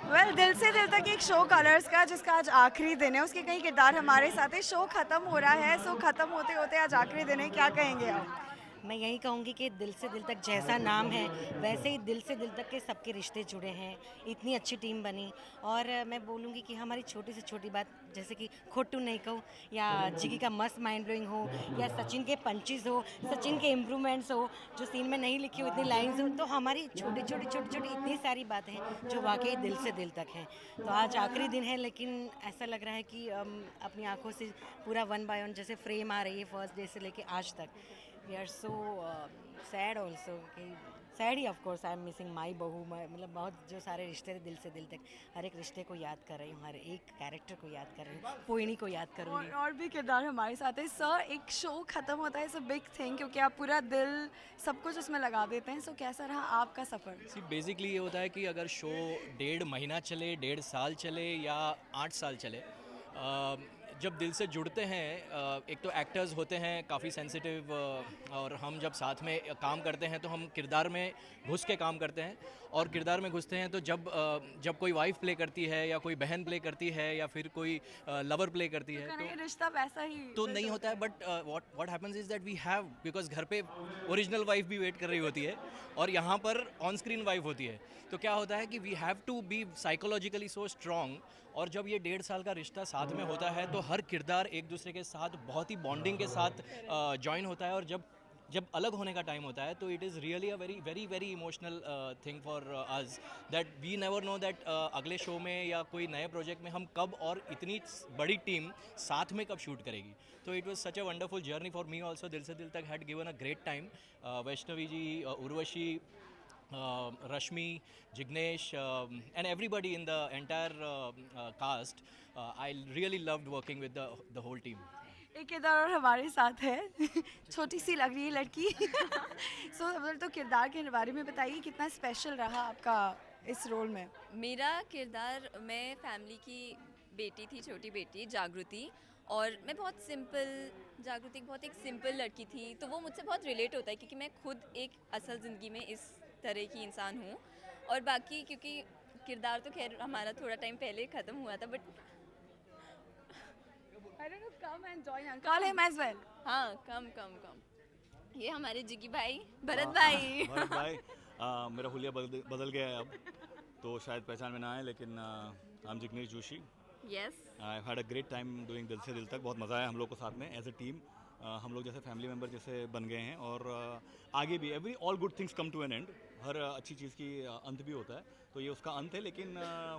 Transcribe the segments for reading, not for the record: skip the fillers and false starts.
दिल से दिल तक एक शो कलर्स का जिसका आज आखिरी दिन है, उसके कई किरदार हमारे साथ है। शो खत्म हो रहा है, सो खत्म होते होते आज आखिरी दिन है, क्या कहेंगे आप? मैं यही कहूँगी कि दिल से दिल तक जैसा नाम है वैसे ही दिल से दिल तक के सबके रिश्ते जुड़े हैं। इतनी अच्छी टीम बनी। और मैं बोलूँगी कि हमारी छोटी से छोटी बात जैसे कि खोटू नहीं कहूँ या जिगी का मस्त माइंड ब्लोइंग हो या सचिन के पंचेस हो, सचिन के इम्प्रूवमेंट्स हो जो सीन में नहीं लिखी हो इतनी लाइन्स हो, तो हमारी छोटी छोटी छोटी छोटी इतनी सारी बातें हैं जो वाकई दिल से दिल तक हैं। तो आज आखिरी दिन है लेकिन ऐसा लग रहा है कि अपनी आंखों से पूरा वन बाय वन जैसे फ्रेम आ रही है फर्स्ट डे से लेके आज तक। We are so sad also कि सैड ही of course I am missing my बहू। मतलब बहुत जो सारे रिश्ते थे दिल से दिल तक, हर एक रिश्ते को याद कर रही हूँ, हर एक कैरेक्टर को याद कर रही हूँ, पोइनी को याद करूँगी। और भी किरदार हमारे साथ है। सर, एक शो खत्म होता है, इट्स अ बिग थिंग, क्योंकि आप पूरा दिल सब कुछ उसमें लगा देते हैं। सो कैसा रहा आपका सफ़र? सी बेसिकली ये होता है कि अगर शो 1.5 महीना चले, 1.5 साल चले या 8 साल चले, जब दिल से जुड़ते हैं, एक तो एक्टर्स होते हैं काफ़ी सेंसिटिव, और हम जब साथ में काम करते हैं तो हम किरदार में घुस के काम करते हैं। और किरदार में घुसते हैं तो जब कोई वाइफ प्ले करती है या कोई बहन प्ले करती है या फिर कोई लवर प्ले करती है तो तो ये रिश्ता वैसा ही तो build नहीं होता है। But what happens is that we have, because घर पे ओरिजिनल वाइफ भी वेट कर रही होती है और यहाँ पर ऑन स्क्रीन वाइफ होती है। तो क्या होता है कि we have to be psychologically so strong. और जब ये 1.5 साल का रिश्ता साथ में होता है तो हर किरदार एक दूसरे के साथ बहुत ही बॉन्डिंग के साथ ज्वाइन होता है। और जब जब अलग होने का टाइम होता है तो it is really a very very very emotional thing for us, that we never know that अगले शो में या कोई नए प्रोजेक्ट में हम कब और इतनी बड़ी टीम साथ में कब शूट करेगी। तो it was such a wonderful journey for me also. Dil से दिल Tak had given a great time. Vaishnavi ji, Urvashi, Rashmi, Jignesh, and everybody in the entire cast. I really loved working with the whole team. एक किरदार और हमारे साथ है। छोटी सी लग रही है लड़की। सो तो किरदार के बारे में बताइए, कितना स्पेशल रहा आपका इस रोल में? मेरा किरदार, मैं फैमिली की बेटी थी, छोटी बेटी जागृति। और मैं बहुत सिंपल, जागृति बहुत एक सिंपल लड़की थी, तो वो मुझसे बहुत रिलेट होता है क्योंकि मैं खुद एक असल ज़िंदगी में इस तरह की इंसान हूँ। और बाकी क्योंकि किरदार तो खैर हमारा थोड़ा टाइम पहले ख़त्म हुआ था, but I don't know, come and join us. Call him as well. हाँ, कम कम कम। ये हमारे जिगी भाई, भरत भाई। भरत भाई, मेरा हुलिया बदल गया है अब, तो शायद पहचान में ना आए, लेकिन I am Jignesh Joshi. Yes. I had a great time doing दिल से दिल तक। बहुत मज़ा आया हम लोग को साथ में एज अ टीम। हम लोग जैसे फैमिली मेम्बर जैसे बन गए हैं। और आगे भी every all good things come to an end. हर अच्छी चीज़ की अंत भी होता है, तो ये उसका अंत है, लेकिन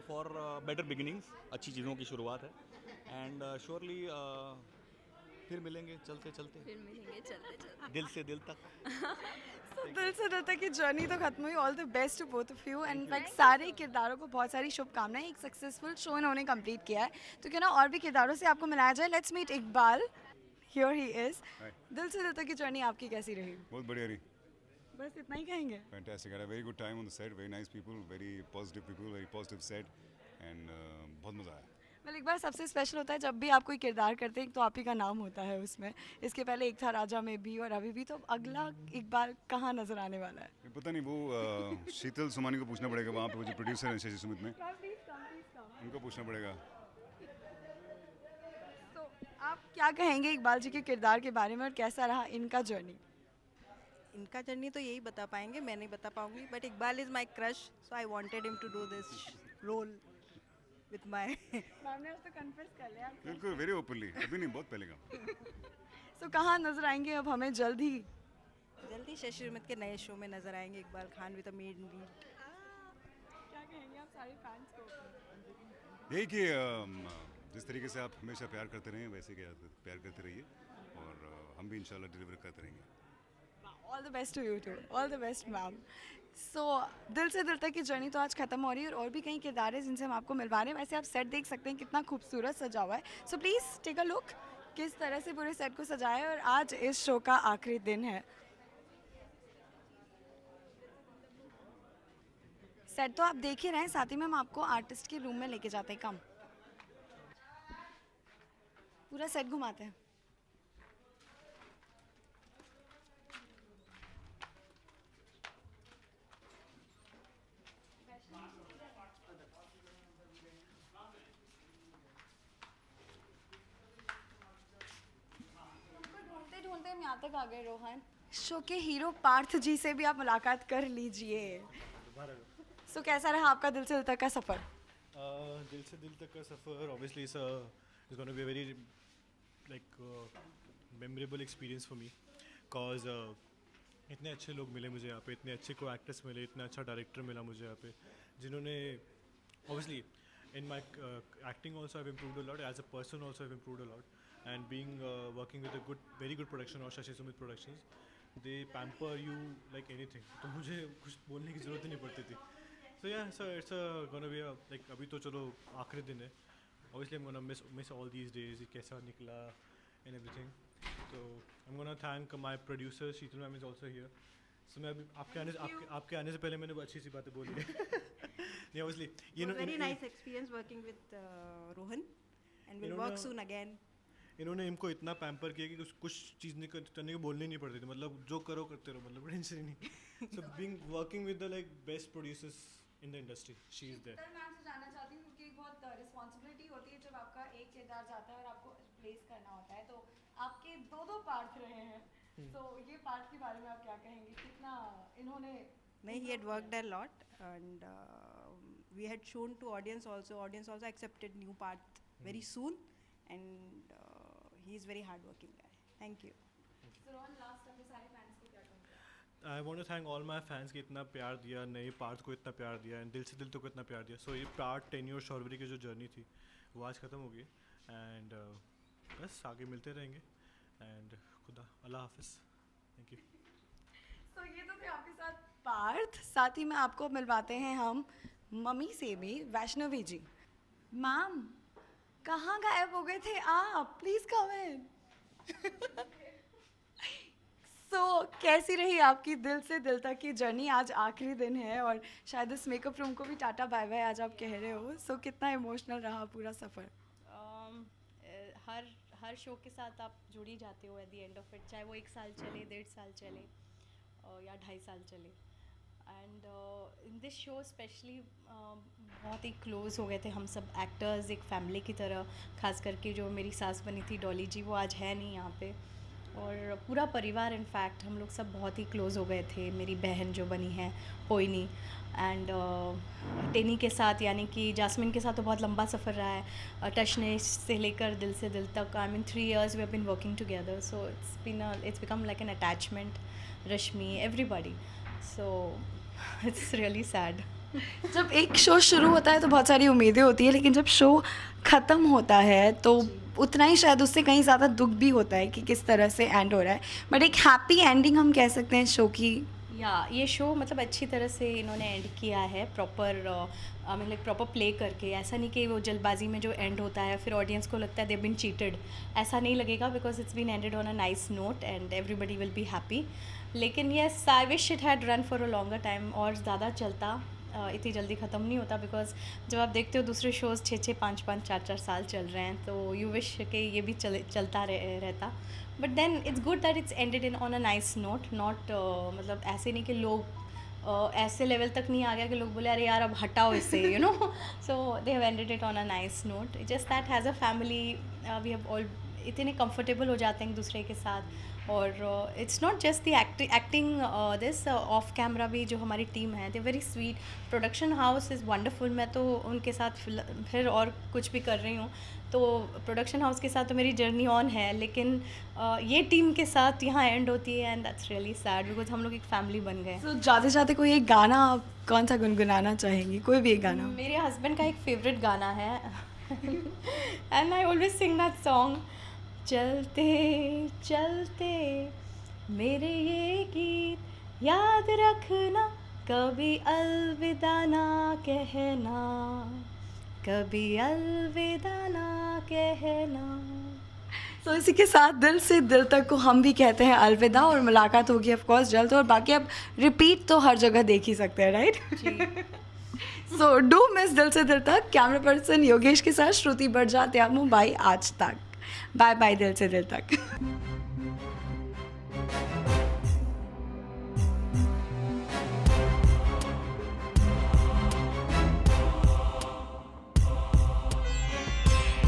फॉर बेटर बिगिनिंग्स, अच्छी चीज़ों की शुरुआत है। एंड श्योरली फिर मिलेंगे चलते चलते, फिर मिलेंगे चलते चलते। दिल से दिल तक। So, दिल से दिल तक की जर्नी तो खत्म हुई। All the best to both of you and like सारे किरदारों को बहुत सारी शुभकामनाएं। एक सक्सेसफुल शो इन्होंने कंप्लीट किया है, तो क्यों ना और भी किरदारों से आपको मिलाया जाए। Let's meet Iqbal. Here he is. Hi. Dil से दिल तक की जर्नी आपकी कैसी रही? बहुत बढ़िया रही। बस इतना ही कहेंगे? Fantastic. I had a very good time on the set. Very nice people, very positive set, and बहुत मज़ा आया। वेल, एक बार सबसे स्पेशल होता है जब भी आप कोई किरदार करते हैं तो आप ही का नाम होता है उसमें। इसके पहले एक था राजा में भी और अभी भी, तो अब अगला इकबाल कहाँ नजर आने वाला है? ये पता नहीं, वो शीतल सुमानी को पूछना पड़ेगा, वहाँ पे वो जो प्रोड्यूसर हैं शशि सुमित में, उनको पूछना पड़ेगा। तो आप क्या कहेंगे इकबाल जी के किरदार के बारे में और कैसा रहा इनका जर्नी? इनका जर्नी तो यही बता पाएंगे, मैं नहीं बता पाऊंगी, but Iqbal is my crush, so I wanted him to do this role with my. Ma'am ने तो कन्फेस कर लिया। बिल्कुल, वेरी ओपनली, अभी नहीं, बहुत पहले का। सो कहाँ नजर आएंगे अब हमें जल्द ही? जल्दी शशि सुमित के नए शो में नजर आएंगे Iqbal Khan with a made lead. क्या कहेंगे आप सारे फैंस को? यही कि जिस तरीके से आप हमेशा प्यार करते रहे वैसे कि प्यार करते रहिए, और हम भी इंशाल्लाह डिलीवर करते रहेंगे। All the best to you too. All the best ma'am. So दिल से दिल तक की जर्नी तो आज खत्म हो रही है और भी कई किरदार हैं जिनसे हम आपको मिलवा रहे हैं। वैसे आप सेट देख सकते हैं कितना खूबसूरत सजा हुआ है। So please take a look किस तरह से पूरे सेट को सजाया है। और आज इस शो का आखिरी दिन है। सेट तो आप देख ही रहे हैं, साथ ही में हम आपको आर्टिस्ट के रूम में लेके जाते हैं। कम पूरा सेट घुमाते हैं। यहाँ तक आ गए रोहन। शो के हीरो पार्थ जी से भी आप मुलाकात कर लीजिए। सो कैसा रहा आपका दिल से दिल तक का सफ़र? दिल से दिल तक का सफ़र obviously is gonna be very like memorable experience for me because इतने अच्छे लोग मिले मुझे यहाँ पे, इतने अच्छे को एक्टर्स मिले, इतना अच्छा डायरेक्टर मिला मुझे यहाँ पे, जिन्होंने obviously in my acting also have improved a lot, as a person also have improved a lot, and being working with a very good production और Shashi Sumit Productions, they pamper you like anything, तो मुझे कुछ बोलने की ज़रूरत ही नहीं पड़ती थी। सो या इट्स गोना बी लाइक अभी तो चलो आखिरी दिन है, obviously I am gonna miss all these days, कैसा निकला एंड एवरीथिंग। तो I am gonna thank my producer Sheetal ma'am is also here. So मैं अभी आपके आने से पहले मैंने अच्छी सी बातें बोली है। नहीं obviously you know very nice experience working with Rohan, and we'll work soon again. इन्होंने इनको इतना पैम्पर किया कि कुछ चीज़ नहीं करने को बोलनी नहीं पड़ती थी, मतलब जो करो करते रहो, मतलब टेंशन ही नहीं। So being working with the like best producers in the industry, she is there. Ma'am से जानना चाहती हूँ क्योंकि बहुत रिस्पॉन्सिबिलिटी होती है जब आपका एक किरदार जाता है और आपको रिप्लेस करना होता है, तो आपके दो पार्ट रहे हैं, तो ये पार्ट के बारे में आप क्या कहेंगे? कितना इन्होंने No, he had worked a lot, and we had shown to audience also. Audience also accepted new part very soon, and he is very hardworking guy. Thank you. Rohan last अपने सारे फैंस को क्या कहेंगे? I want to thank all my fans कि इतना प्यार दिया, नए पार्ट को इतना प्यार दिया, एंड दिल से दिल तक को इतना प्यार दिया। सो ये पार्ट 10 और शौर्यरी की जो जर्नी थी वो आज ख़त्म हो गई, एंड बस आगे मिलते रहेंगे, एंड खुदा अल्लाह हाफिज़, थैंक यू। तो ये तो थे आपके साथ पार्थ, साथ ही में आपको मिलवाते हैं हम मम्मी से भी, वैष्णवी जी। मैम कहाँ गायब हो गए थे आप? प्लीज़ कम इन। सो कैसी रही आपकी दिल से दिल तक की जर्नी? आज आखिरी दिन है और शायद इस मेकअप रूम को भी टाटा बाय बाय आज आप कह रहे हो। सो कितना इमोशनल रहा पूरा सफ़र? हर शो के साथ आप जुड़ ही जाते हो at the end of it, चाहे वो 1 साल चले, 1.5 साल चले या 2.5 साल चले। And in this show specially बहुत ही क्लोज़ हो गए थे हम सब एक्टर्स, एक फैमिली की तरह। खास करके जो मेरी सास बनी थी डॉली जी, वो आज है नहीं यहाँ पे, और पूरा परिवार इनफैक्ट हम लोग सब बहुत ही क्लोज़ हो गए थे। मेरी बहन जो बनी है पोइनी, एंड टेनी के साथ यानी कि जास्मिन के साथ तो बहुत लंबा सफ़र रहा है, टशने से लेकर दिल से दिल Tak. I mean 3 years we have been working together, so it's become like an attachment, Rashmi, everybody. So it's really sad. जब एक शो शुरू होता है तो बहुत सारी उम्मीदें होती है, लेकिन जब शो ख़त्म होता है तो उतना ही शायद उससे कहीं ज़्यादा दुख भी होता है कि किस तरह से एंड हो रहा है, बट एक हैप्पी एंडिंग हम कह सकते हैं शो की। या ये शो मतलब अच्छी तरह से इन्होंने एंड किया है, प्रॉपर मतलब प्रॉपर प्ले करके। ऐसा नहीं कि वो जल्दबाजी में जो एंड होता है फिर ऑडियंस को लगता है दे बीन चीटेड, ऐसा नहीं लगेगा, because it's been ended on a nice note and everybody will be happy. लेकिन yes, I wish it had run for a longer time, और ज़्यादा चलता, इतनी जल्दी ख़त्म नहीं होता, बिकॉज जब आप देखते हो दूसरे शोज़ 6-6, 5-5, 4-4 साल चल रहे हैं, तो यू विश कि ये भी चलता रहता। But then it's good that it's ended in on a nice note, not मतलब ऐसे नहीं कि लोग ऐसे लेवल तक नहीं आ गया कि लोग बोले अरे यार अब हटाओ इससे, you know. So they have ended it on a nice note, just that has a family we have all इतने कंफर्टेबल हो जाते हैं एक दूसरे के साथ। और it's not just the acting this off camera भी जो हमारी टीम है, they very sweet, production house is wonderful. मैं तो उनके साथ फिर और कुछ भी कर रही हूँ, तो प्रोडक्शन हाउस के साथ तो मेरी जर्नी ऑन है, लेकिन ये टीम के साथ यहाँ एंड होती है, and that's really sad, because हम लोग एक फैमिली बन गए। तो जाते जाते कोई एक गाना आप कौन सा गुनगुनाना चाहेंगी? कोई भी एक गाना। मेरे हस्बैंड का एक फेवरेट गाना है and I always sing that song, चलते चलते मेरे ये गीत याद रखना, कभी अलविदा ना कहना, कभी अलविदा ना कहना। तो इसी के साथ दिल से दिल तक को हम भी कहते हैं अलविदा, और मुलाकात होगी ऑफ कोर्स जल्द, और बाकी अब रिपीट तो हर जगह देख ही सकते हैं, राइट? सो डू मिस दिल से दिल तक। कैमरा पर्सन योगेश के साथ श्रुति बड़जा, त्यामू बाई आज तक। बाय बाय दिल से दिल तक।